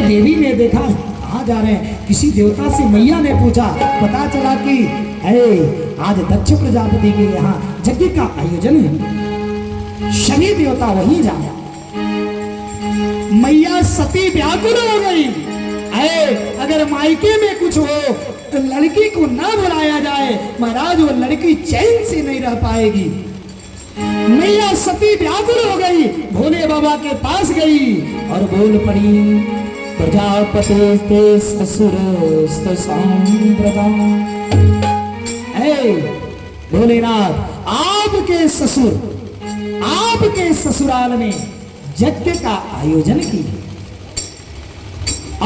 देवी ने देखा कहाँ जा रहे हैं, किसी देवता से मैया ने पूछा, पता चला कि आज दक्ष प्रजापति के यहाँ यज्ञ का आयोजन है। सभी देवता वहीं जा रहे। मैया सती व्याकुल हो गई। अगर मायके में कुछ हो तो लड़की को ना बुलाया जाए, महाराज वो लड़की चैन से नहीं रह पाएगी। मैया सती व्याकुल हो गई, भोले बाबा के पास गई और बोल पड़ी, प्रजापति के ससुर भोलेनाथ, आपके ससुर आपके ससुराल में यज्ञ का आयोजन किया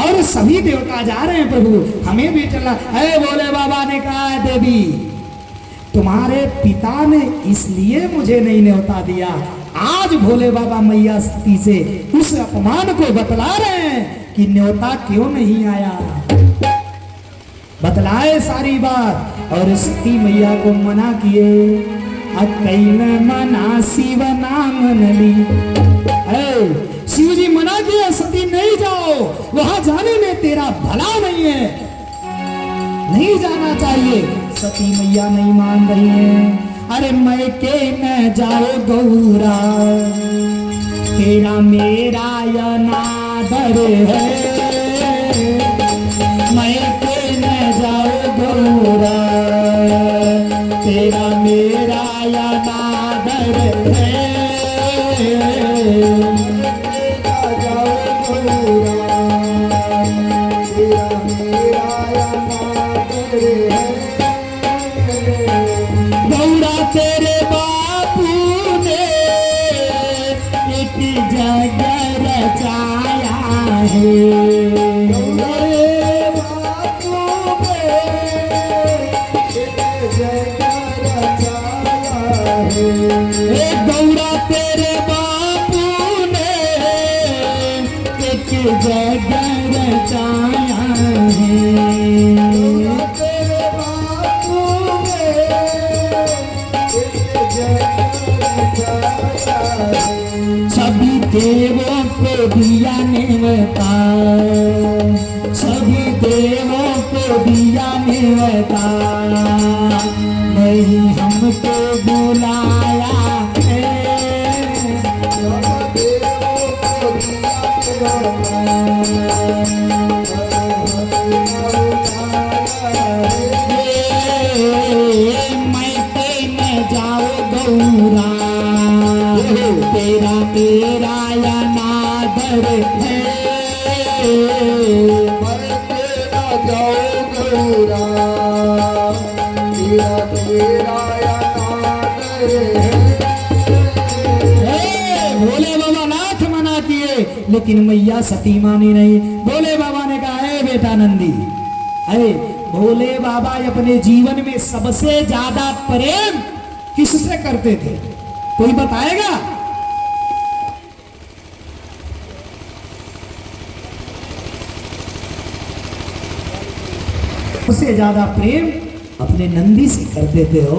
और सभी देवता जा रहे हैं प्रभु, हमें भी चलना है। भोले बाबा ने कहा, देवी तुम्हारे पिता ने इसलिए मुझे नहीं न्योता दिया। आज भोले बाबा मैया सती से उस अपमान को बतला रहे हैं कि न्योता क्यों नहीं आया। बतलाए सारी बात और सती मैया को मना किए। मना शिव नाम नली, शिव जी मना किया, सती नहीं जाओ, वहां जाने में तेरा भला नहीं है, नहीं जाना चाहिए। सती मैया नहीं मान रही है। अरे मैं के न जाओ गौरा, तेरा मेरा अनादर है, मैं के न जाओ गौरा, तेरा मेरा अनादर है। सभी देवों को दिया नेवता, सभी देवों को दिया नेवता, नहीं हमको बुलाया है। मैं के न जाओ गौरा, तेरा मेरा अनादर है, मैं तेरा जाओ गौरा, तेरा मेरा अनादर है। भोले बाबा लाख मना किए लेकिन मैया सती मानी नहीं। भोले बाबा ने कहा, है बेटा नंदी, अरे भोले बाबा अपने जीवन में सबसे ज्यादा प्रेम किससे करते थे, कोई बताएगा? सबसे ज्यादा प्रेम अपने नंदी से करते थे हो।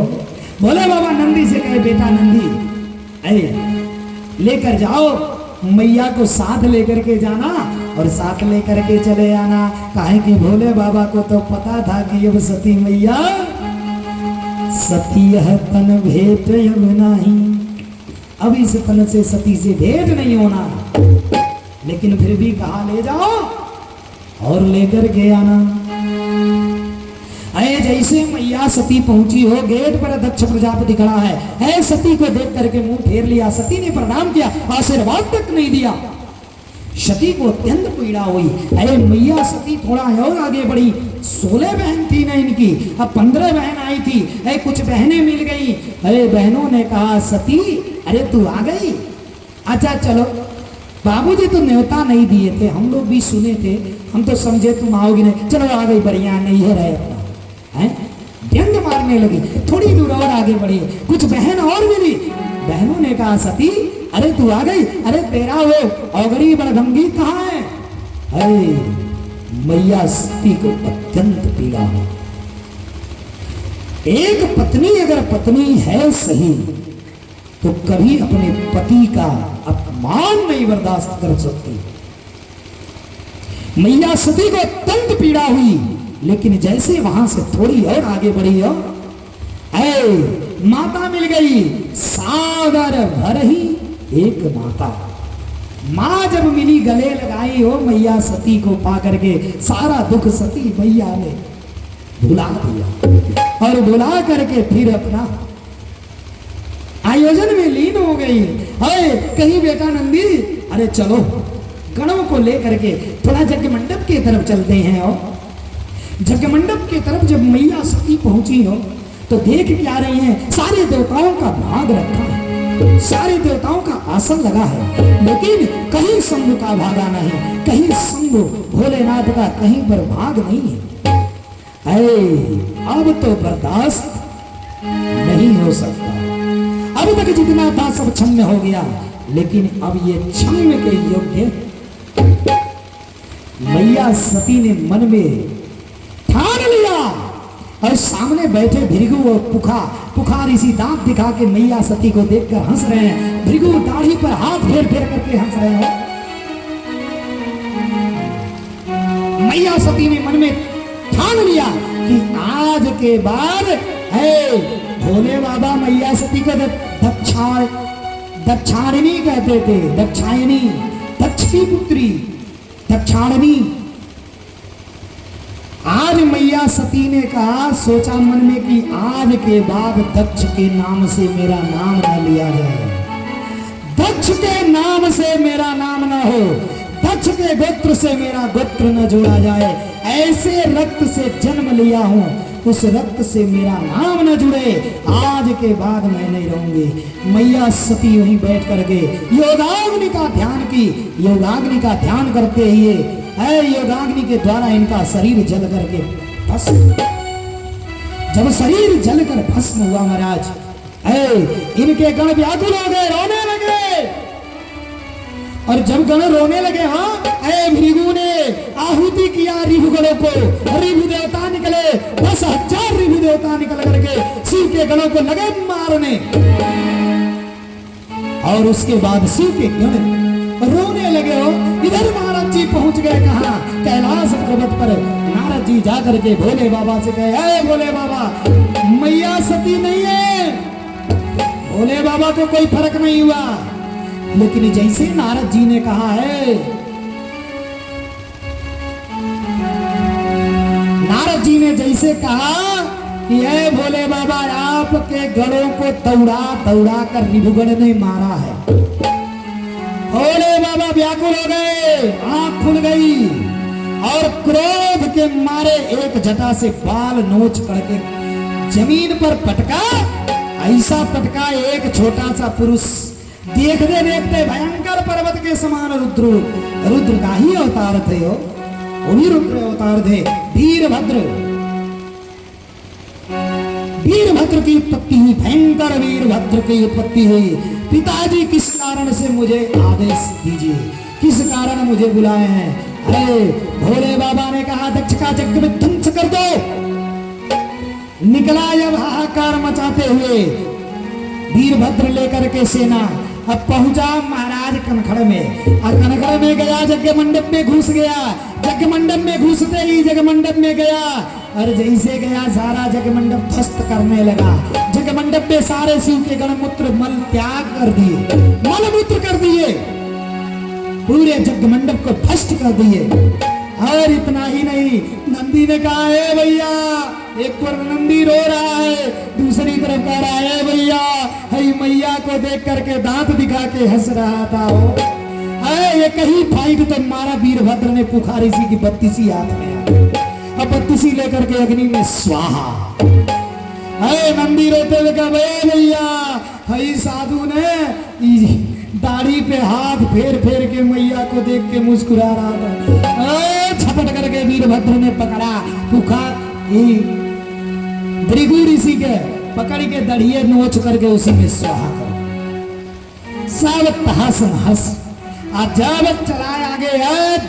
भोले बाबा नंदी से कहे, बेटा नंदी, लेकर जाओ, मैया को साथ लेकर के जाना और साथ लेकर के चले आना। काहे कि भोले बाबा को तो पता था कि अब सती मैया सती है तन भेंट अब नहीं, अब इस तन से सती से भेंट नहीं होना, लेकिन फिर भी कहा ले जाओ और लेकर के आना। जैसे मैया सती पहुंची हो, गेट पर दक्ष प्रजापति खड़ा है। सती को देख करके मुंह फेर लिया। सती ने प्रणाम किया, आशीर्वाद तक नहीं दिया। सती को अत्यंत पीड़ा हुई। मैया सती थोड़ा और आगे बढ़ी। 16 बहन थी ना इनकी, अब 15 बहन आई थी। कुछ बहनें मिल गई। बहनों ने कहा, सती अरे तू आ गई, अच्छा चलो, बाबूजी तो न्योता नहीं दिए थे, हम लोग भी सुने थे, हम तो समझे तुम आओगी नहीं, चलो आ गई, बढ़िया, नहीं है रहे अपना है। व्यंग मारने लगी। थोड़ी दूर और आगे बढ़ी, कुछ बहन और मिली। बहनों ने कहा, सती अरे तू आ गई, अरे तेरा वो औगड़ी बड़गंगी कहाँ है? मैया सती को अत्यंत पीड़ा है। एक पत्नी अगर पत्नी है सही तो कभी अपने पति का अपमान नहीं बर्दाश्त कर सकती। मैया सती को अत्यंत पीड़ा हुई, लेकिन जैसे वहां से थोड़ी और आगे बढ़ी हो, माता मिल गई, सागर भर ही एक माता। मां जब मिली, गले लगाई हो मैया सती को पा करके, सारा दुख सती मैया ने भुला दिया और भुला करके फिर अपना आयोजन में लीन हो गई। कहीं बेटा नंदी, अरे चलो गणों को लेकर के थोड़ा यज्ञ मंडप की तरफ चलते हैं। और यज्ञ मंडप की तरफ जब मैया सती पहुंची हो तो देख क्या रही हैं, सारे देवताओं का भाग रखा है, सारे देवताओं का आसन लगा है, लेकिन कहीं शंभु का भागा नहीं, कहीं शंभु भोलेनाथ का कहीं पर भाग नहीं है। अब तो बर्दाश्त नहीं हो सकता। अभी तक जितना था सब क्षम्य हो गया, लेकिन अब ये क्षम्य के योग्य। मैया सती ने मन में ठान लिया और सामने बैठे भृगु और पुखा ऋषि दांत दिखा के मैया सती को देखकर हंस रहे हैं। भृगु दाढ़ी पर हाथ फेर फेर करके हंस रहे हैं। मैया सती ने मन में ठान लिया कि आज के बाद भोले बाबा मैया सती को दक्षायनी कहते थे, दक्षायनी, दक्ष की पुत्री दक्षायनी। आज मैया सती ने कहा, सोचा मन में कि आज के बाद दक्ष के नाम से मेरा नाम न लिया जाए, दक्ष के नाम से मेरा नाम न हो, दक्ष के गोत्र से मेरा गोत्र न जोड़ा जाए। ऐसे रक्त से जन्म लिया हूं, उस रक्त से मेरा नाम न जुड़े, आज के बाद मैं नहीं रहूंगी। मैया सती वहीं बैठ करके योगाग्नि का ध्यान की। योगाग्नि का ध्यान करते हुए योगाग्नि के द्वारा इनका शरीर जल करके भस्म, जब शरीर जलकर भस्म हुआ महाराज, इनके गण व्याकुल हो गए, रोने लगे। और जब गण रोने लगे, भृगु ने आहुति किया रिभुगणों को, रिभु देवता निकले, 10,000 रिभु देवता निकल करके शिव के गणों को लगे मारने। और उसके बाद शिव के गण रोने लगे हो। इधर नारद जी पहुंच गए, कहा कैलाश पर्वत पर। नारद जी जाकर के भोले बाबा से कहे, भोले बाबा मैया सती नहीं है। भोले बाबा को कोई फर्क नहीं हुआ, लेकिन जैसे नारद जी ने कहा है, नारद जी ने जैसे कहा कि है भोले बाबा आपके गणों को दौड़ा दौड़ा कर रिभुगण ने मारा है। भोले बाबा व्याकुल हो गए, आंख खुल गई और क्रोध के मारे एक जटा से बाल नोच करके जमीन पर पटका। ऐसा पटका एक छोटा सा पुरुष, देखते देखते भयंकर पर्वत के समान रुद्र का ही अवतार थे, वो भी रुद्र अवतार थे। वीरभद्र की उत्पत्ति हुई, भयंकर वीरभद्र की उत्पत्ति हुई। पिताजी किस कारण से मुझे आदेश दीजिए, किस कारण मुझे बुलाए हैं? अरे भोले बाबा ने कहा दक्ष का यज्ञ में ध्वंस कर दो। निकला जब हाहाकार मचाते हुए वीरभद्र लेकर के सेना, अब पहुंचा महाराज कनखड़ में। और कनखड़ में गया, यज्ञ मंडप में घुस गया। यज्ञ मंडप में घुसते ही यज्ञ मंडप में गया, और जैसे गया सारा यज्ञ मंडप ध्वस्त करने लगा। यज्ञ मंडप में सारे शिव के गणमूत्र मल त्याग कर दिए, मलमूत्र कर दिए, पूरे यज्ञ मंडप को भ्रष्ट कर दिए। और इतना ही नहीं, नंदी ने कहा है भैया, एक पर नंदी रो रहा है, दूसरी तरफ कह रहा है भैया, मैया को देख करके दांत दिखा के हंस रहा था। ये कहीं फाइट तो मारा वीरभद्र ने पुखा ऋषि की 32 हाथ में, अब 32 लेकर के अग्नि में स्वाहा। नंदी रोते हुए कहा भैया, साधु ने दाढ़ी पे हाथ फेर फेर के मैया को देख के मुस्कुरा रहा था। झपट करके वीरभद्र ने पकड़ा पुखा भृगु ऋषि के, पकड़ के दढ़िए नोच करके उसी में स्वाहा कर सब तहस नहस। जब चलाए आगे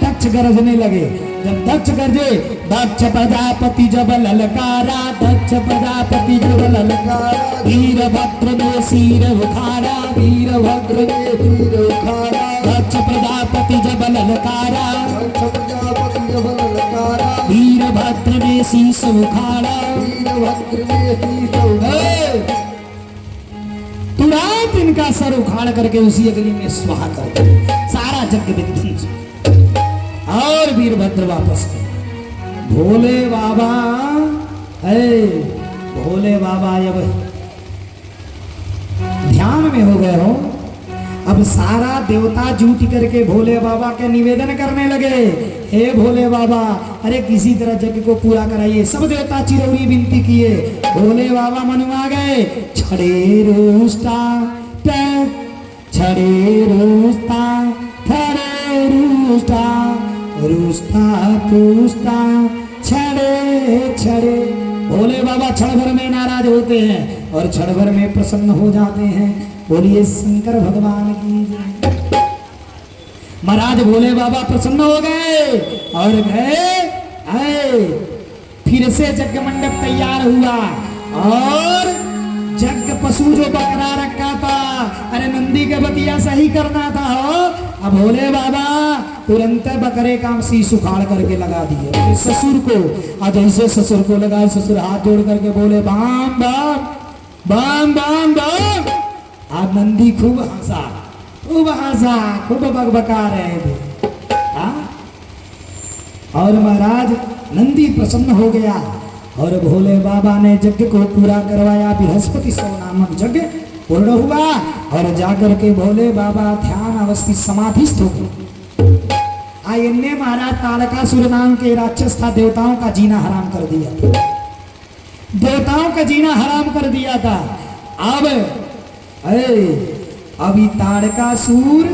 दक्ष गरजने लगे। जब दक्ष गरजे, दक्ष प्रजापति जब ललकारा, दक्ष प्रजापति जब ललकारा, वीरभद्र ने सिर उखाड़ा, वीरभद्र ने सिर उखाड़ा। दक्ष प्रजापति जब ललकारा, दक्ष प्रजापति में शीश उखाड़ा, वीरभद्र में शीश उखाड़ा, तुरंत इनका सर उखाड़ करके उसी अग्नि में स्वाहा कर दिया, सारा यज्ञ विध्वंस। और वीरभद्र वापस गए। भोले बाबा, भोले बाबा अब ध्यान में हो गए हो। अब सारा देवता जुट करके भोले बाबा के निवेदन करने लगे, हे भोले बाबा, अरे किसी तरह यज्ञ को पूरा कराइए। सब देवता चिरौरी विनती किए, भोले बाबा मनुआ गए। छड़े रूस्ता छड़े रूस्ता छड़े रूस्ता, रूस्ता पूछता छड़े छड़े। भोले बाबा क्षण भर में नाराज होते हैं और क्षण भर में प्रसन्न हो जाते हैं। बोलिए शंकर भगवान की जय। महाराज भोले बाबा प्रसन्न हो गए और गए। फिर से यज्ञ मंडप तैयार हुआ और यज्ञ पशु जो बकरा रखा था, अरे नंदी के बतिया सही करना था हो। अब भोले बाबा तुरंत बकरे का शीश उखाड़ करके लगा दिए ससुर को। और जैसे ससुर को लगा, ससुर हाथ जोड़ करके बोले बाम बाम बाम बाम बाम। अब नंदी खूब हंसा, खूब बकबका रहे थे। और महाराज नंदी प्रसन्न हो गया और भोले बाबा ने यज्ञ को पूरा करवाया। बृहस्पति सौ नामक यज्ञ पूर्ण हुआ और जाकर के भोले बाबा ध्यान अवस्थित समाधिस्थ हो गए। इनने महाराज तारकासुर नाम के राक्षस था, देवताओं का जीना हराम कर दिया था, देवताओं का जीना हराम कर दिया था। अब अभी तारकासुर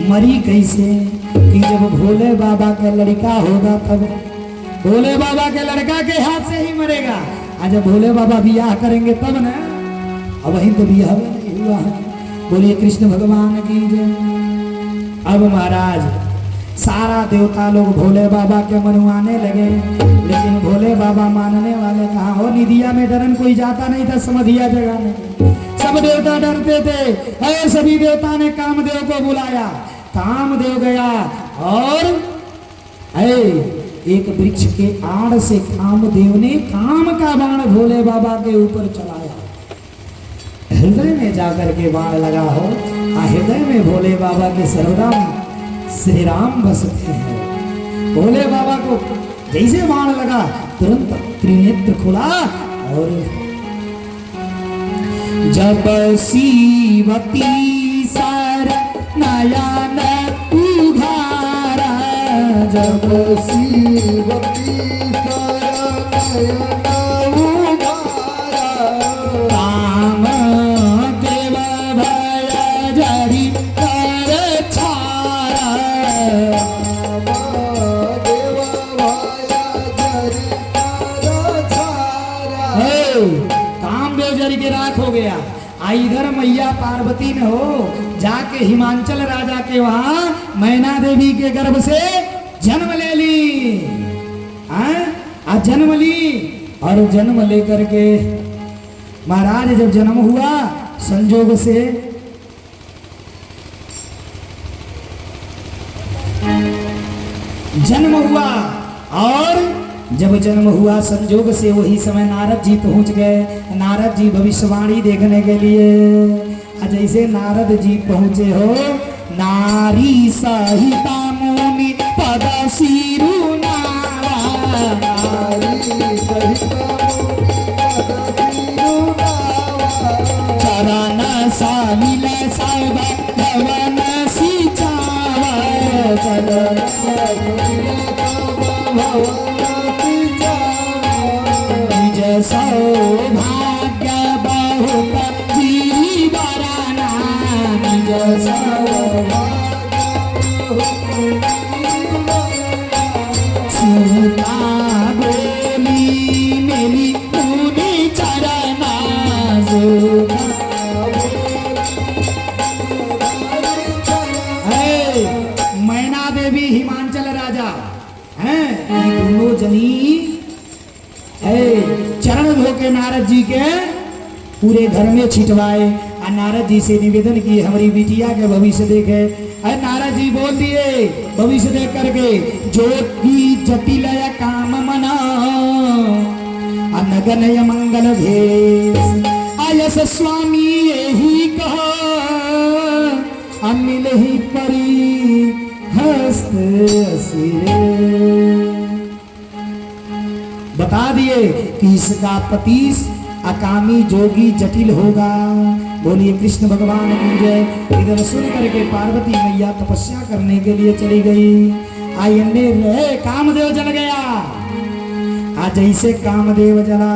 मरी कैसे कि जब भोले बाबा का लड़का होगा तब, भोले बाबा के लड़का के हाथ से ही मरेगा। आज जब भोले बाबा बियाह करेंगे तब ना, अब वही तो बियाह नहीं हुआ है। बोलिए कृष्ण भगवान की जय। अब महाराज सारा देवता लोग भोले बाबा के मनुआने लगे, लेकिन भोले बाबा मानने वाले कहाँ हो। निदिया में डरन कोई जाता नहीं था, समधिया जगाने सब देवता डरते थे। सभी देवता ने कामदेव को बुलाया, कामदेव गया और एक वृक्ष के आड़ से कामदेव ने काम का बाण भोले बाबा के ऊपर चलाया। हृदय में जाकर के बाण लगा हो। हृदय में भोले बाबा के सर्वदा श्री राम बसते हैं। भोले बाबा को जैसे बाण लगा तुरंत त्रिनेत्र खुला और जब शिवती सर नयन उघारा, जब शिवती सर नयन उघारा, काम देव भय जरी कर छारा, देव भय जरी कर छारा। कामदेव जरी के राख हो गया। इधर मैया पार्वती ने हो जाके हिमांचल राजा के वहां मैना देवी के गर्भ से जन्म ले ली। जन्म ली और जन्म लेकर के महाराज जब जन्म हुआ संजोग से जन्म हुआ और जब जन्म हुआ संजोग से वही समय नारद जी पहुंच गए। नारद जी भविष्यवाणी देखने के लिए जैसे नारद जी पहुंचे हो, नारी सहिता मुनि पद सिरु नावा, नारी सहिता चरण सामिल सब भवन सिचावा, चरण निज सौभाग्य बहुत जीवराना, निज सुता बोली मेली मुनि चरना, मैना देवी हिमांचल राजा हैं, दोनों जनी चरण धो के नारद जी के पूरे घर में छिटवाए और नारद जी से निवेदन किए हमारी बिटिया के भविष्य देखे। अरे नारद जी बोल दिए भविष्य देख करके, जो की जटिल काम मना अनगनय मंगल भेष, आयस स्वामी यही कहा अमिल ही परी हस्त सिरे। बता दिए कि इसका पतीस अकामी जोगी जटिल होगा। बोलिए कृष्ण भगवान की जय। इधर सुन करके पार्वती मैया तपस्या करने के लिए चली गई। आयने रहे कामदेव जल गया। आज जैसे कामदेव जला,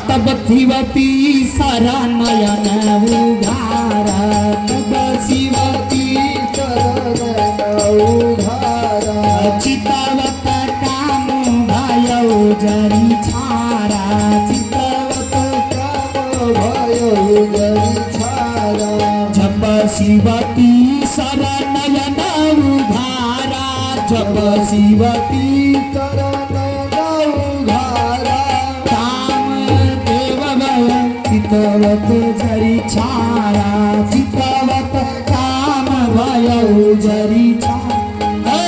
तब शिवती सारा नयन उघारा, तब शिवती उधारा चितवत काम भयो जरी छारा, चितवत काम भयो जरी छारा। जब शिवती सारा नयन उघारा, जब शिवती चितवत जरी छारा, चितवत काम भयो जरी छारा।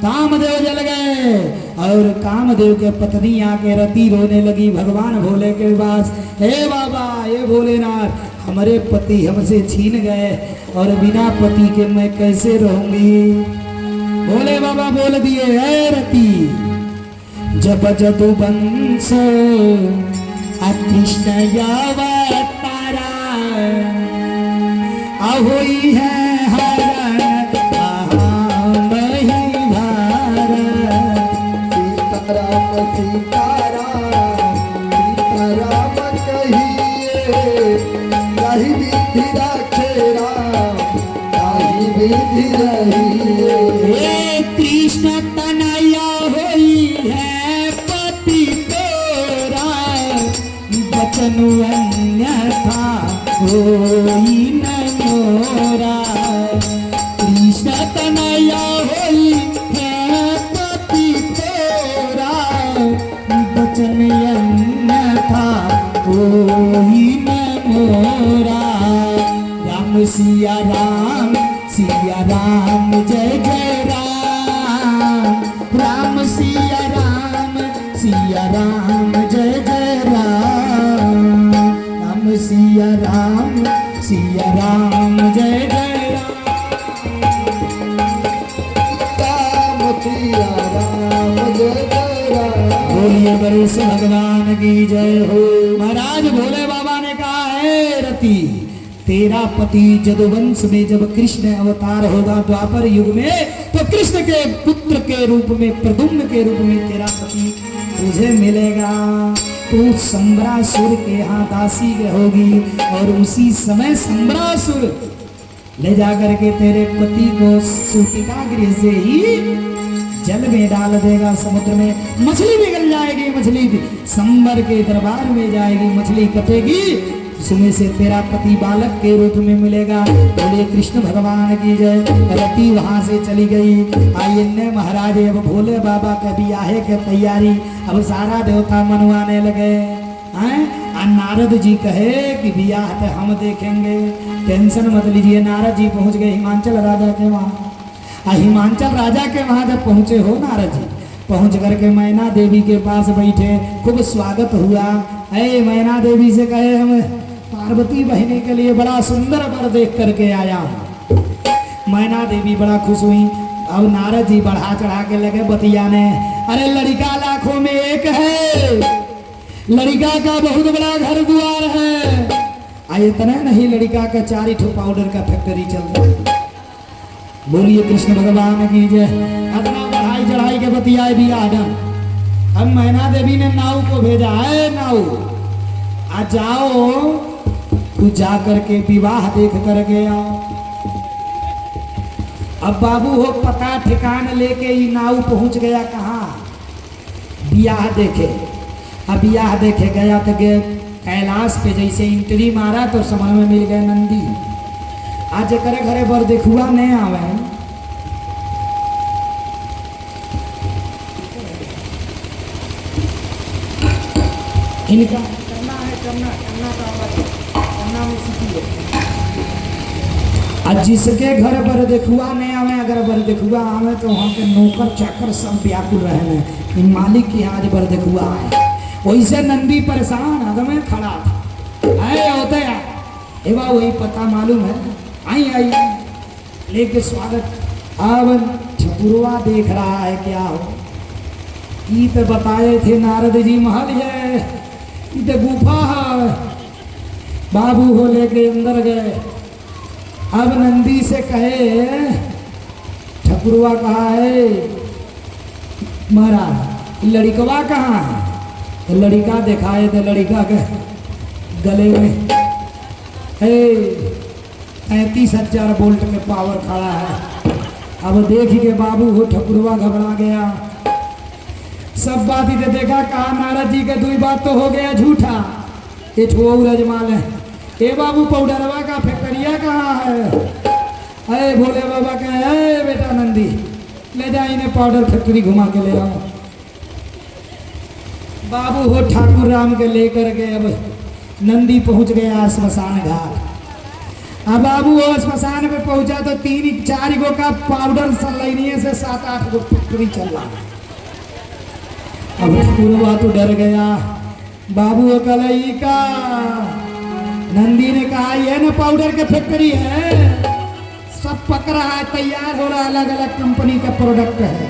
कामदेव जल गए और कामदेव के पत्नी आके रति रोने लगी भगवान भोले के पास। हे बाबा ये भोलेनाथ, हमारे पति हमसे छीन गए और बिना पति के मैं कैसे रहूंगी। भोले बाबा बोल दिए, हे रति जब जदुवंश कृष्ण अवतारा, अहोई है हरण मही भार। सीताराम सीताराम सीताराम कहिए, कही विधि रखे राम, कही विधि रहिए। कृष्ण तनया होई है पति तोरा, बचन अन्यथा होई न मोरा। कृष्ण तनया होई है पति तोरा, बचन अन्यथा होई न मोरा। राम सिया राम जय जय राम, राम सिया राम जय जय राम, राम सिया राम जय जय राम सिया राम जय जय राम। बोलिए गणेश भगवान की जय हो। महाराज भोले बाबा ने कहा है रति, तेरा पति जदुवंश में जब कृष्ण अवतार होगा द्वापर युग में, तो कृष्ण के पुत्र के रूप में प्रद्युम्न के रूप में तेरा पति तुझे मिलेगा। तू संबरासुर के यहाँ दासी होगी और उसी समय संबरासुर ले जाकर के तेरे पति को सूतिका गृह से ही जल में डाल देगा। समुद्र में मछली निकल जाएगी, मछली संबर के दरबार में जाएगी, मछली कटेगी, उसमें से तेरा पति बालक के रूप में मिलेगा। बोले कृष्ण भगवान की जय। रति वहां से चली गई। आइए महाराज अब भोले बाबा के बियाहे के तैयारी, अब सारा देवता मनवाने लगे हैं। नारद जी कहे कि बियाह तो हम देखेंगे, टेंशन मत लीजिए। नारद जी पहुंच गए हिमांचल राजा के वहाँ। हिमांचल राजा के वहाँ जब पहुंचे हो नारद जी, पहुंच करके मैना देवी के पास बैठे, खूब स्वागत हुआ। ऐ मैना देवी से कहे हम पार्वती बहनी के लिए बड़ा सुंदर वर देख करके आया हूँ। मैना देवी बड़ा खुश हुई। अब नारद जी बढ़ा चढ़ा के लगे बतियाने। अरे लड़का लाखों में एक है, लड़का का बहुत बड़ा घर द्वार है। इतना नहीं, लड़का का 4 ठो पाउडर का फैक्ट्री चल रहा है। बोलिए कृष्ण भगवान की जय। अपना बढ़ाई चढ़ाई के बतियाए भी आदम। अब मैना देवी ने नाव को भेजा है, नाव आ जाओ, तू जा करके विवाह देख करके आओ। अब बाबू हो पता ठिकाना लेके ही नाव पहुंच गया कहाँ, बियाह देखे। अब बियाह देखे गया तो कैलाश पे जैसे इंट्री मारा तो समझ में मिल गए नंदी। आज करे घरे बर देखुआ नहीं आवे, इनका करना है कन्ना का आवाज कन्ना में सीखी है। आज जिसके घर बर देखुआ नहीं आवे, अगर बर देखुआ आवे तो वहाँ के नौकर चाकर सब व्याकुल रहने इन मालिक की आज बर देखुआ आए। वैसे नंदी परेशान आदमी खड़ा था, आए होते यार एवा वही पता मालूम है। आई आई लेके स्वागत। अब ठकुरवा देख रहा है क्या हो, ई तो बताए थे नारद जी महल है, ई तो गुफा है। बाबू हो लेके अंदर गए। अब नंदी से कहे, ठकुरवा कहा है महाराज लड़िकवा कहाँ है? तो लड़िका दिखाए तो लड़िका के गले में 35,000 वोल्ट के पावर खड़ा है। अब देख के बाबू हो ठकुरवा घबरा गया। सब बात ही देखा, कहा नारद जी के दुई बात तो हो गया झूठा, ये ठो रजमाल है। ए बाबू पाउडरवा का फैक्ट्रिया कहाँ है? अरे भोले बाबा कहे, अरे बेटा नंदी ले जा इन्हें पाउडर फैक्ट्री घुमा के ले आओ। बाबू हो ठाकुर राम के लेकर के अब नंदी पहुंच गया श्मशान घाट। अब बाबू वो श्मशान पे पहुंचा तो 3-4 गो का पाउडर सलैनिए से 7-8 गो फैक्ट्री चल रहा है। अब ठाकुरवा तो डर गया। बाबू वो कलई का नंदी ने कहा ये ना पाउडर के फैक्ट्री है, सब पक रहा है, तैयार हो रहा, अलग अलग कंपनी का प्रोडक्ट है।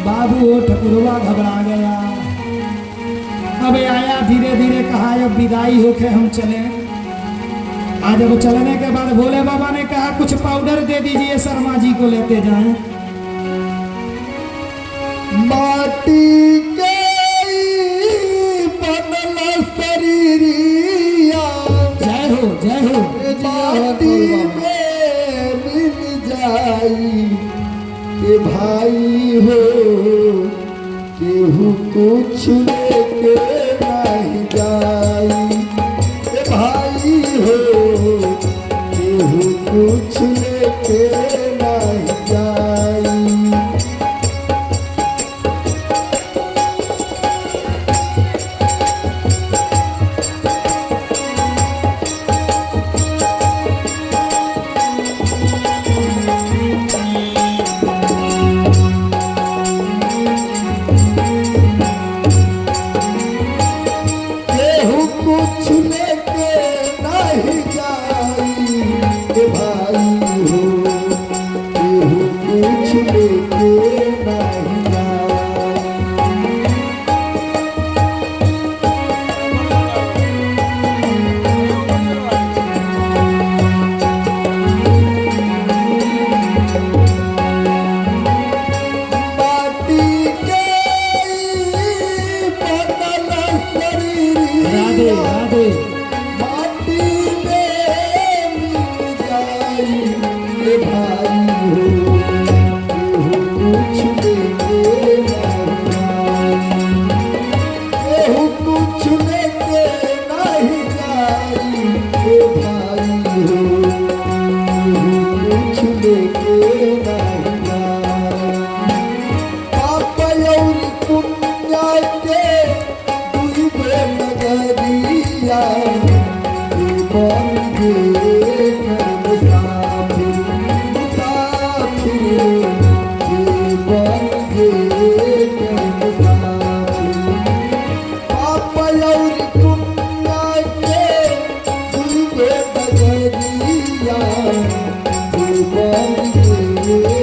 बाबू वो ठकुरवा घबरा गया। अब आया धीरे धीरे, कहा अब विदाई होके हम चले। आज अब चलने के बाद भोले बाबा ने कहा कुछ पाउडर दे दीजिए, शर्मा जी को लेते जाएं। माटी के बनल शरीरिया, जय हो जय हो। माटी में मिल जाई के भाई हो, केहू कुछ लेके नहीं जाई के भाई हो, केहू कुछ लेके नहीं जाई। केहू कुछ लेके नहीं जाई के भाई हो, केहू कुछ लेके नहीं जाई। माटी के बनल राधे शरीरिया, राधे। माटी में मिल जाई के भाई हो, केहू कुछ लेके नहीं जाई। केहू कुछ लेके नहीं जाई के भाई हो, केहू कुछ लेके नहीं जाई। पाप और पुण्य के दुई बे नगरिया, बन गे मुसाफिर मुसाफिर, बन गे मुसाफिर। पाप और पुण्य के दुई बे नगरिया, बन गे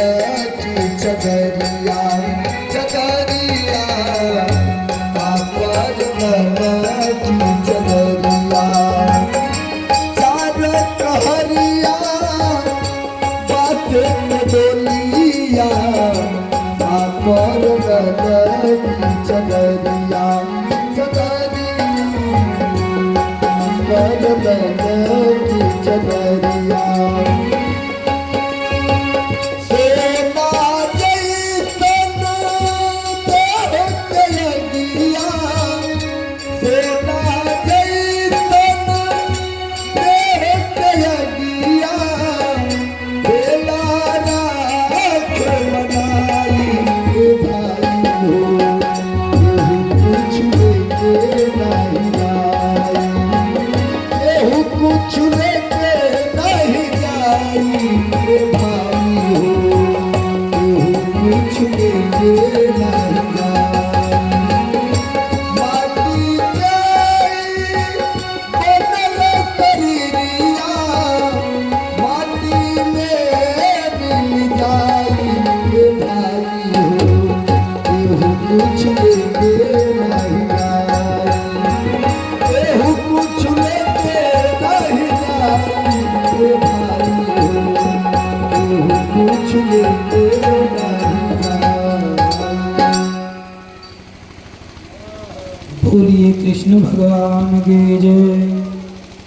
की चदरिया चदरिया अपर की चदरिया चार कहरिया बातें में बोलिया अपर की चदरिया चदरिया अपर की चदरिया कुछ लेके नहीं जाई भाई हो कुछ लेके नहीं जाई माटी के बदल करिया माटी में मिल जाई भाई हो कुछ लेके नहीं जाई कुछ लेके कुछ लेके बोलिए कृष्ण भगवान की जय,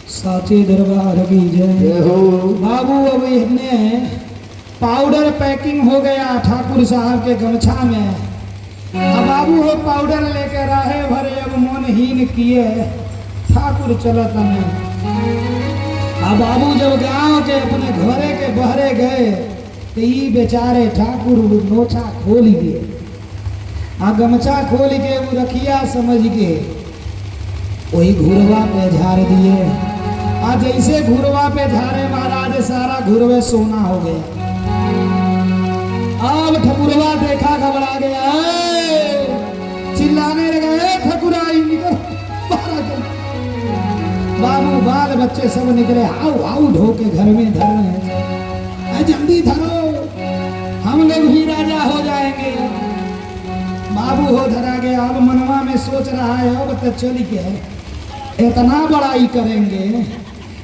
साचे दरबार की जय हो। बाबू अब इतने पाउडर पैकिंग हो गया ठाकुर साहब के गमछा में। अब बाबू हो पाउडर लेकर राहे भरे अब मनहीन किए ठाकुर चलत नहीं। अब बाबू जब गांव के अपने घरे के बहरे गए तो ई बेचारे ठाकुर नोछा खोल दिए आ गमछा खोल के वो रखिया समझ के वही घुरवा पे झाड़ दिए। आ जैसे घुरवा पे झाड़े महाराज सारा घुरवे सोना हो गया। अब ठकुरवा देखा घबरा गया, चिल्लाने लगे ठकुराई निकल बाहर चल। बाबू बाल बच्चे सब निकले, आओ आओ ढोके घर में धर रहे हैं, जल्दी धरो हम लोग भी राजा हो जाएंगे। बाबू हो धरा गया। अब मनवा में सोच रहा है अब तो चल के इतना बड़ाई करेंगे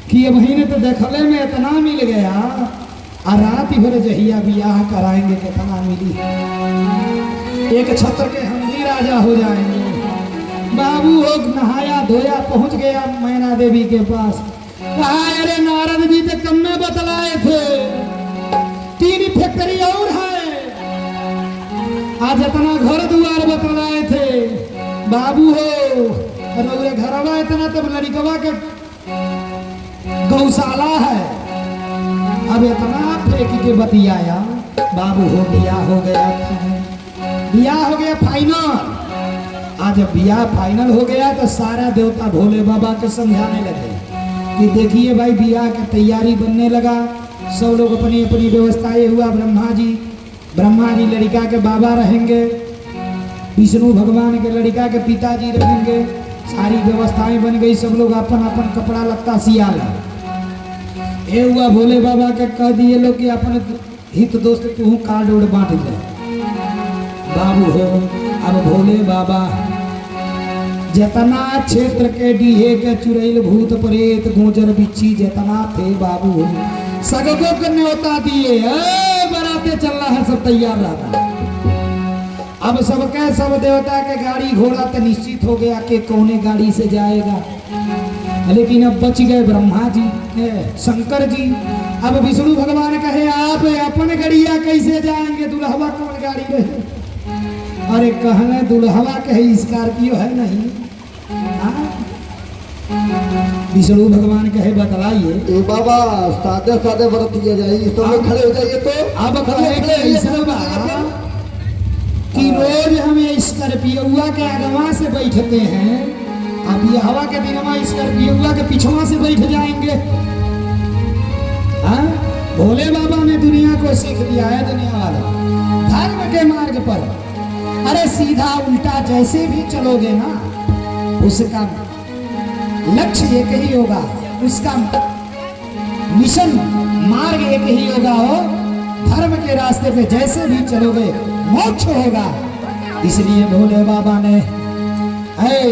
कि अब ही तो देखले में इतना मिल गया और रात भर जहिया बियाह कराएंगे कितना मिली, एक छत्र के हम भी राजा हो जाएंगे। बाबू हो नहाया धोया पहुंच गया मैना देवी के पास। कहा अरे नारद जी तो कम में बतलाए थे 3 फैक्ट्री और है, आज इतना घर द्वार बतलाए थे। बाबू हो अरे घरवा इतना तब लड़कवा के गौशाला है, अब इतना फेंक के बतियाया। बाबू हो बियाह हो गया, बियाह हो गया फाइनल। आज बियाह फाइनल हो गया तो सारा देवता भोले बाबा के समझाने लगे कि देखिए भाई बियाह की तैयारी बनने लगा, सब लोग अपनी अपनी व्यवस्थाएं हुआ। ब्रह्मा जी लड़का के बाबा रहेंगे, विष्णु भगवान के लड़का के पिताजी रहेंगे, सारी व्यवस्थाएं बन गई। सब लोग अपन अपन कपड़ा लगता सियाल ये हुआ। भोले बाबा के कह दिए लोग कि अपन हित दोस्त तू कार्ड उड़ बांट दे। बाबू हो अब भोले बाबा जितना क्षेत्र के डीहे के चुड़ैल भूत प्रेत गोजर बिच्छी जितना थे बाबू हो सगों के न्योता दिए, बराते चल रहा है, सब तैयार रहा। अब सबके सब देवता के गाड़ी घोड़ा तो निश्चित हो गया कि कौने गाड़ी से जाएगा, लेकिन अब बच गए ब्रह्मा जी शंकर जी। अब विष्णु भगवान कहे आप अपन गड़िया कैसे जाएंगे, दुल्हवा कौन गाड़ी रहे? अरे कहने दुल्हवा कहे स्कॉर्पियो है नहीं। विष्णु भगवान कहे बतलाइए बाबा सादे सादे व्रत किया जाइए तो खड़े हो जाइए। तो अब ऐसा कि रोज हम स्कॉर्पियोवा के आगवा से बैठते हैं, अब ये हवा के दिन में स्कॉर्पियोवा के पिछवा से बैठ जाएंगे। हाँ भोले बाबा ने दुनिया को सीख दिया है, दुनिया वाला धर्म के मार्ग पर अरे सीधा उल्टा जैसे भी चलोगे ना उसका लक्ष्य एक ही होगा, उसका मिशन मार्ग एक ही होगा, हो धर्म के रास्ते पे जैसे भी चलोगे मोक्ष होगा। इसलिए भोले बाबा ने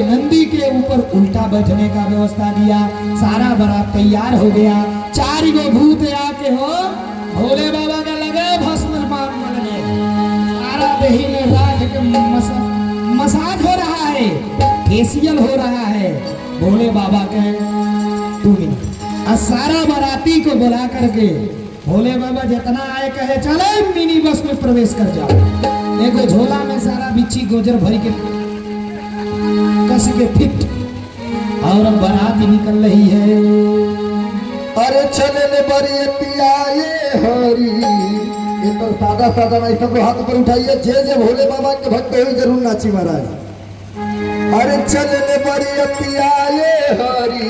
नंदी के ऊपर उल्टा बैठने का व्यवस्था दिया। सारा बारात तैयार हो गया। 4 गो भूत आके हो भोले बाबा का लगे भस्म लगे। सारा देही में राख के मसाज हो रहा है, फेशियल हो रहा है। भोले बाबा के 2 मिनट और सारा बाराती को बुला करके भोले बाबा जितना आए कहे चले मिनी बस में प्रवेश कर जाओ। देखो झोला में सारा बिच्छी गोजर भरी के कस के फिट और अब बारात निकल रही है। अरे चले ले बरियतिया ये हरी, ये तो सादा सादा नहीं, सब लोग हाथ ऊपर उठाइए। जे भोले बाबा के भक्त हुई जरूर नाची महाराज। अरे चले ले बरियतिया ये हरी,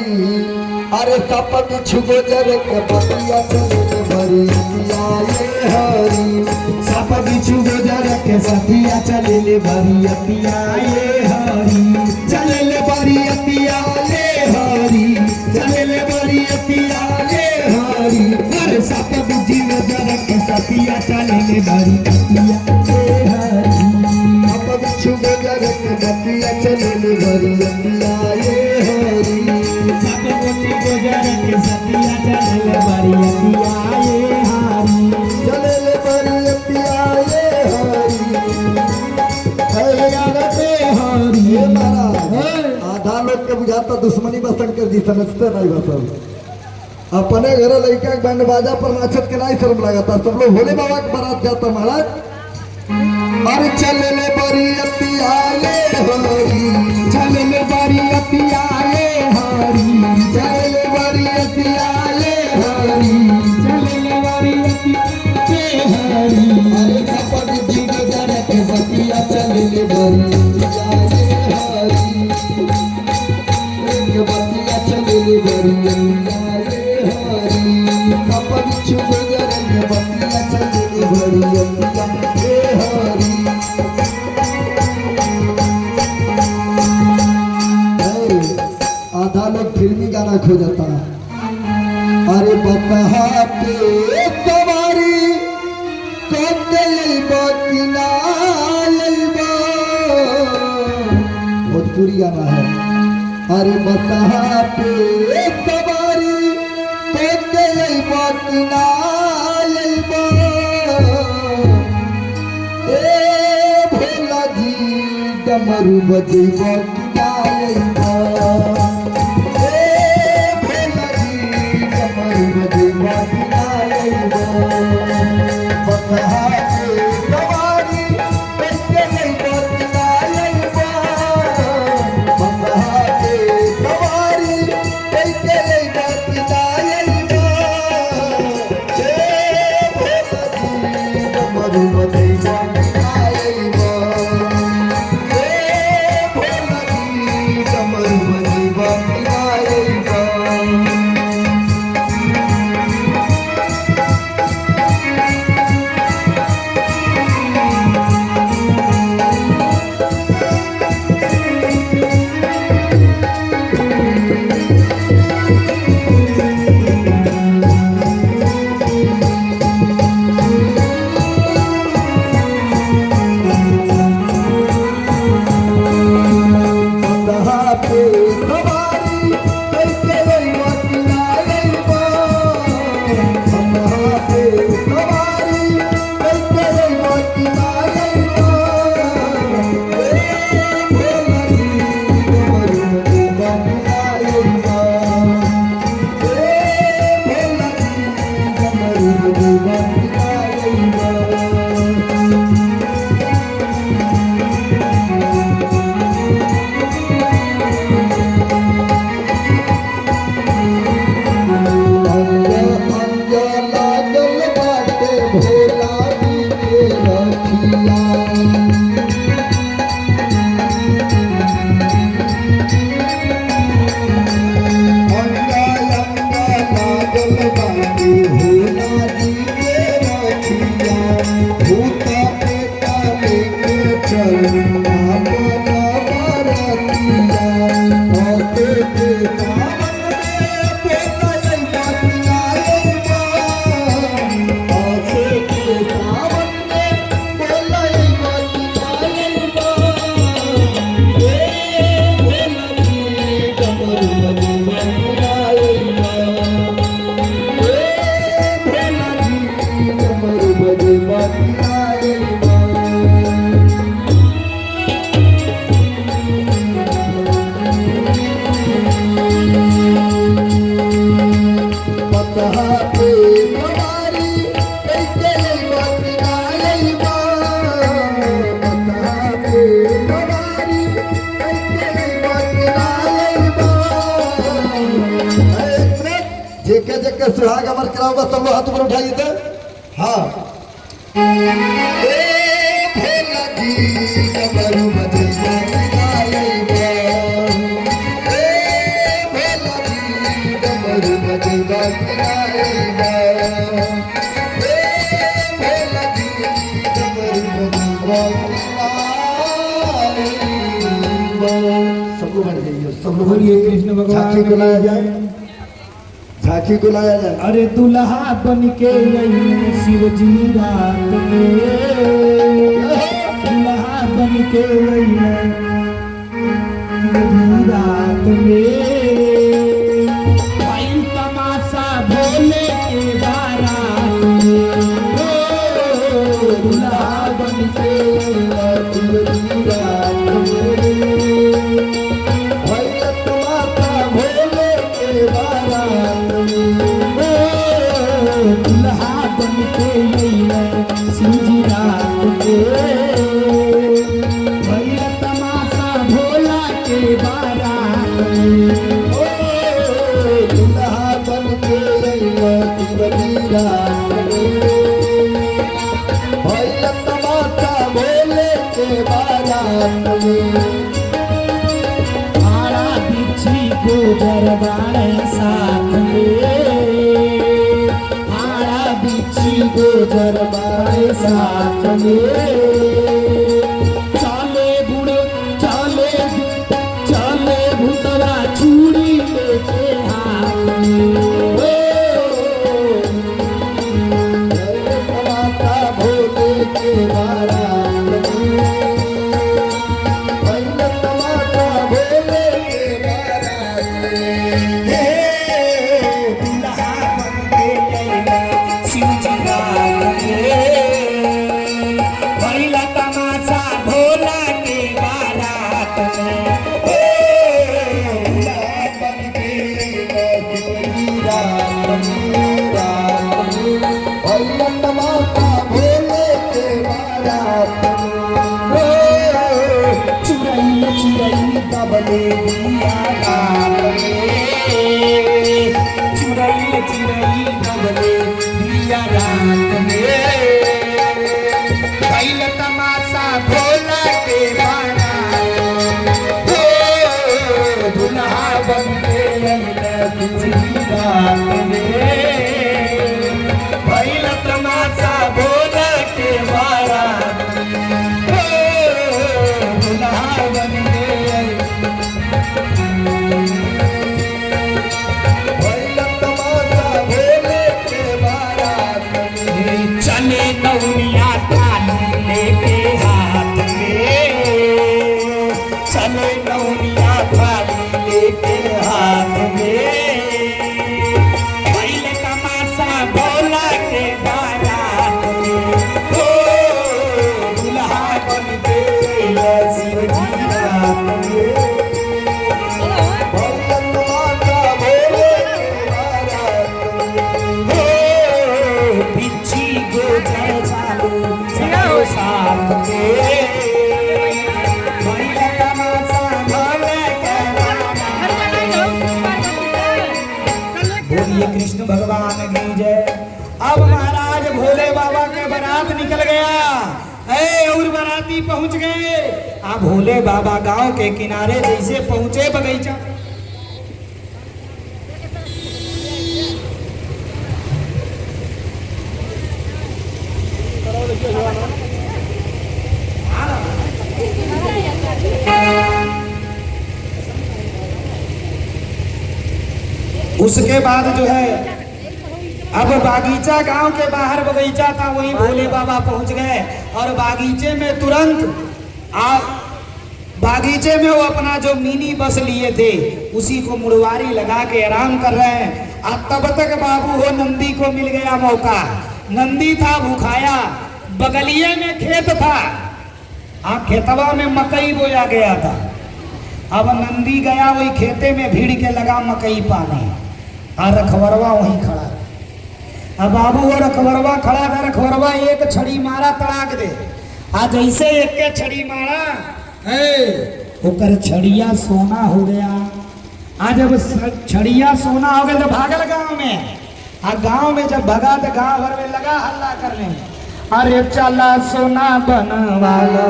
अरे सपक छुगो जर के बतिया चले ले बरियतिया ये हरी, सपक छुगो जर के सतिया चले ले बरियतिया ये हरी, चले ले बरियतिया ये हरी, चले ले बरियतिया ये हरी, अरे सपक जीव जर के सतिया चले ले बरियतिया ये हरी, सपक छुगो जर के बतिया चले ले बरियतिया ये हरी, सपक छुगो जर के सतिया चले ले बरियतिया ये हरी, चले ले बरियतिया ये हरी। ये महाराज आधा लोग के बुझाता दुश्मनी बा शंकर जी समझते नहीं बता। अपने घर लड़का के बैंड बाजा पर नाचत के नहीं शर्म लगाता। सब लोग भोले बाबा के बारात जाता महाराज। अरे चले ले बरियतिया ये हरी, चले ले बरियतिया ये हरी, चले ले बरियतिया ये हरी, चले ले बरियतिया ये हरी, अरे सपक जीव जर के बतिया चले ले बरियतिया ये हरी, के बतिया चले ले बरियतिया ये हरी, सपक छुप जर के बतिया चले ले बरियतिया ये हरी। आधा लोग फिल्मी गाना खो जाता है। अरे बता पे सवारी कोते लइबो कि ना लइबो, भोजपुरी गाना है। अरे बता पे सवारी कोते लइबो कि ना लइबो, ए भोला जी डमरू बजइबो कि ना लइबो, किनारे पतहा पे हमारी कैसे किनारे पतहा पे हमारी कैसे जेके जेके सुहाग अमर कराओगा सब लोग हाथ ऊपर उठाइए तो हाँ ए भोला जी डमरू बजैया किनारे ए भोला जी डमरू बजैया किनारे ए भोला जी डमरू बजैया किनारे सब लोग बन जाइए सब लोग बोलिए कृष्ण भगवान झांकी को लाया जाए झांकी को लाया जाए अरे दुल्हा बन के अइले शिव जी रात में दुल्हा बन के अइले शिव जी रात में भाई तमाशा भोले के बारात में ओ, दुल्हा बन के अइले शिव जी रात में भाई तमाशा भोले के बारात दुल्हा बन के अइले शिव जी रात के भैया तमाशा भोला के बारात में ओ दुल्हा बन के अइले शिव जी रात में भाई तमाशा भोले के बारात में आड़ा बिछी गुजर बाड़े साथ में आड़ा बिछी गुजर बाड़े साथ में चले बुढ़ चले चले भूतवा चूड़ी लेके हाथ में तमाशा भोले के बारात में भाई तमाशा भोले के बारात में हे दुल्हा बन के अइले शिव जी रात के भइला तमाशा भोला के बारात में हे दुल्हा बन के अइले शिव जी रात में चुरई चुरई दबले दिया रात में चुरई चुरई दबले दिया रात में भइल तमाशा भोला के बारात दुल्हा बन के अइले शिव जी रात में भइल तमाशा भोला के बारात दुल्हा बन के अइले भाई तमाशा भोले के बारात में चले नौनिया थाली लेके हाथ में चले नौनिया थाली लेके हाथ में भइल तमाशा भोला के बारात में ओ दुल्हा बन के अइले शिव जी रात में भाई तमाशा भोले के बारात में पिछी गुजर चालू सबो साथ के भइल तमाशा भोले के बारात बोलिए कृष्ण भगवान की जय। अब महाराज भोले बाबा के बारात निकल गया है और बाराती पहुंच गए। अब भोले बाबा गांव के किनारे जैसे पहुंचे बगीचा उसके बाद जो है अब बागीचा गांव के बाहर बगीचा था, वहीं भोले बाबा पहुंच गए और बागीचे में तुरंत बागीचे में वो अपना जो मिनी बस लिए थे उसी को मुड़वारी लगा के आराम कर रहे हैं। अब तब तक बाबू हो नंदी को मिल गया मौका। नंदी था भूखाया, बगलिए में खेत था, खेतवा में मकई बोया गया था। अब नंदी गया वही खेते में भीड़ के लगा मकई पाने, और रखवरवा वहीं खड़ा। अब बाबू वो रखवरवा खड़ा था, रखवरवा एक छड़ी मारा तड़ाक दे, आज जैसे एक के छड़ी मारा ओकर छड़िया सोना हो गया। आज जब छड़िया सोना हो गया तो भागल गांव में, गांव में जब भगा तो गांव भर में लगा हल्ला करने, अरे चला सोना बनवालो,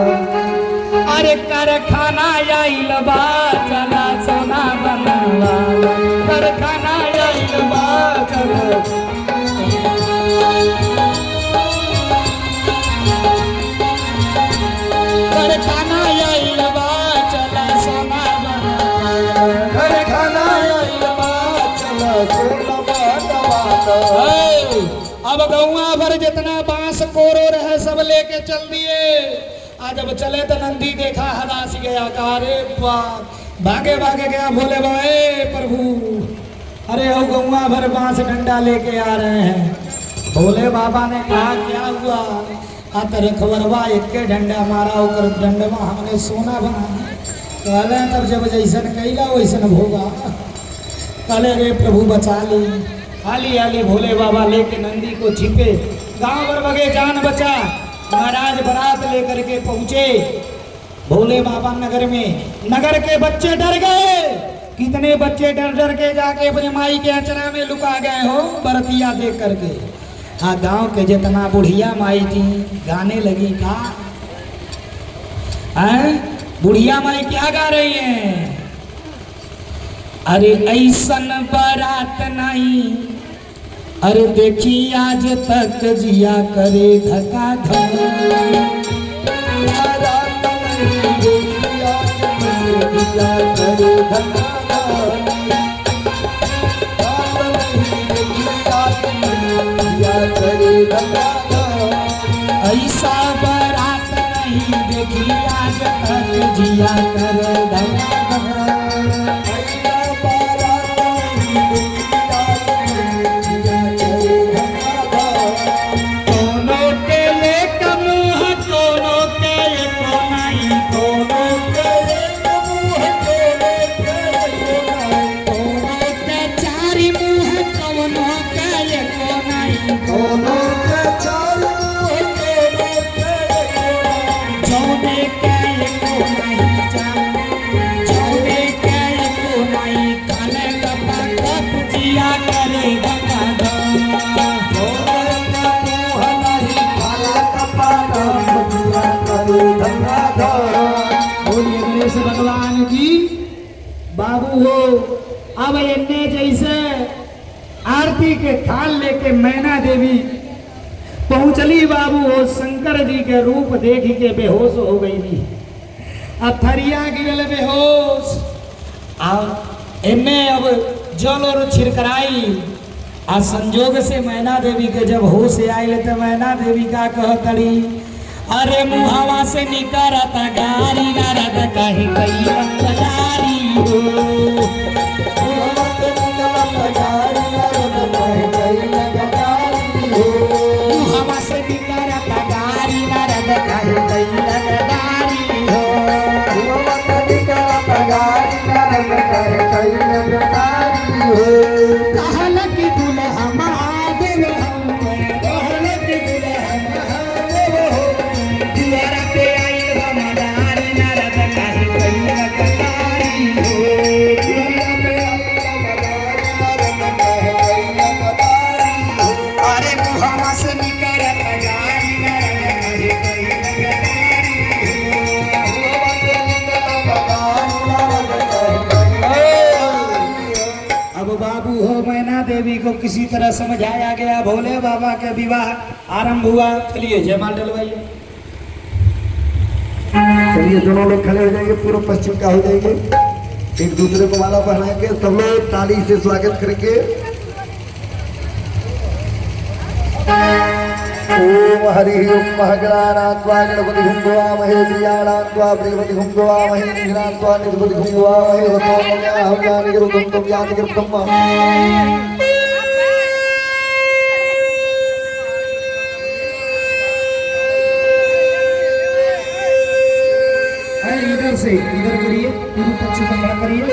अरे कारखाना आइल बा, चला सोना बनवालो, कारखाना आइल बा, चला कारखाना आइल बा, चला सोना बनवालो, कारखाना आइल बा, चला सोना बनवालो। अब गौवा भर जितना बांस कोरो रहे सब लेके चल दिए। आज जब चले तो नंदी देखा हदास गया, अरे बाप भागे भागे गया, बोले भाई प्रभु, अरे ओ गौवा भर बांस डंडा लेके आ रहे हैं। भोले बाबा ने कहा क्या हुआ? रखवरवा एक के डंडा मारा, ओकर डंडवा हमने सोना बना। कहले तब जब जैसन कैला वैसन होगा। कहले रे प्रभु बचा ली। हाली हाली भोले बाबा लेके नंदी को छिपे, गांव भर बगे जान बचा। महाराज बारात लेकर के पहुंचे भोले बाबा नगर में। नगर के बच्चे डर गए, कितने बच्चे डर डर के जाके अपने माई के अचरा में लुका गए हो बरतिया देख करके। गांव के जितना बुढ़िया माई थी गाने लगी का, बुढ़िया माई क्या गा रही है? अरे ऐसन बारात नहीं, अरे देखी आज तक जिया करे धका धक। ऐसा बारात नहीं देखी आज तक जिया करे धका धक। भगवान की बाबू हो। अब इन्ने जैसे आरती के थाल लेके मैना देवी पहुंचली बाबू हो, शंकर जी के रूप देख के बेहोश हो गई थी। अब थरिया गिरल बेहोश। इन्ने अब जल और छिड़कराई। आज संजोग से मैना देवी के जब होश आये तो मैना देवी का कहतड़ी, अरे मुहावा से निकलता गारी नारद कहीं कहीं गारी हो। मुहावा से निकलता गारी नारद कहीं कहीं गारी हो। कहल की दुल्हा महादेव हमको, कहल की दुल्हा महादेव हो। दुआरा पे आई रमदारी नारद कहीं कहीं गारी हो। दुआरा पे आई रमदारी नारद कहीं कहीं गारी हो। अरे मुहावा से निकलत गारी नारद कहीं कहीं गारी हो। अब बाबू हो मैना देवी को किसी तरह समझाया गया। भोले बाबा के विवाह आरंभ हुआ। चलिए जयमाल डलवाइए। चलिए दोनों लोग खड़े हो जाएंगे, पूर्व पश्चिम का हो जाएंगे, एक दूसरे को माला पहनाएंगे, सब लोग ताली से स्वागत करेंगे। ओम हरि ओम महगणानात्वा गणपति हुंगवामहे प्रियाणात्वा प्रियपति हुंगवामहे निघ्नात्वा निधपति हुंगवामहे वतोमया हम ज्ञानि गुरुतम तम याति गुरुतम। इधर से इधर करिए, पूर्व पक्ष को खड़ा करिए।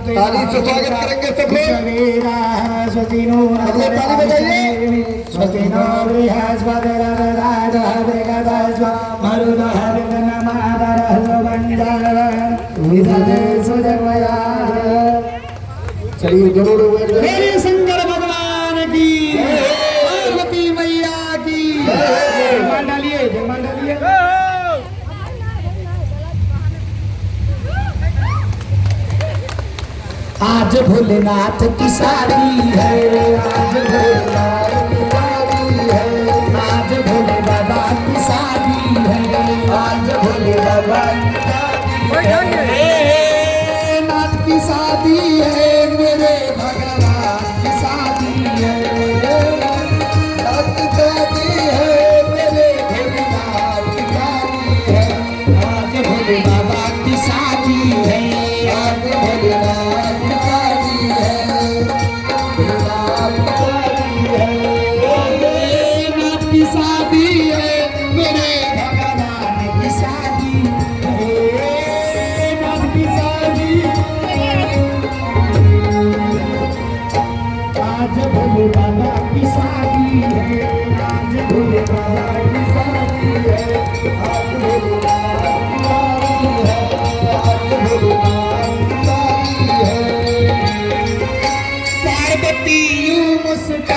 ताली से स्वागत करेंगे सब लोग। ताली बजाइए। चलिए जरूर मेरे शंकर भगवान की, पार्वती मैया की जयमान डालिए, जयमान डालिए। आज भोलेनाथ की शादी है, आज भोलेनाथ की शादी है, आज भोले बाबा की शादी है, आज भोले बाबा की शादी है, नाथ की शादी है, मेरे भगवान की शादी है, नाथ की शादी है, मेरे भोलेनाथ की शादी है, आज भोले बाबा की शादी है, आज भोलेनाथ की शादी है, भोलेनाथ की शादी है। नाथ की शादी है, मेरे भगवान की शादी है, नाथ की शादी आज भोले बाबा की शादी है, आज भोले बाबा की शादी है, आज भोलेनाथ की शादी है, आज भोलेनाथ की शादी है। पार्वती यूं मुस्कान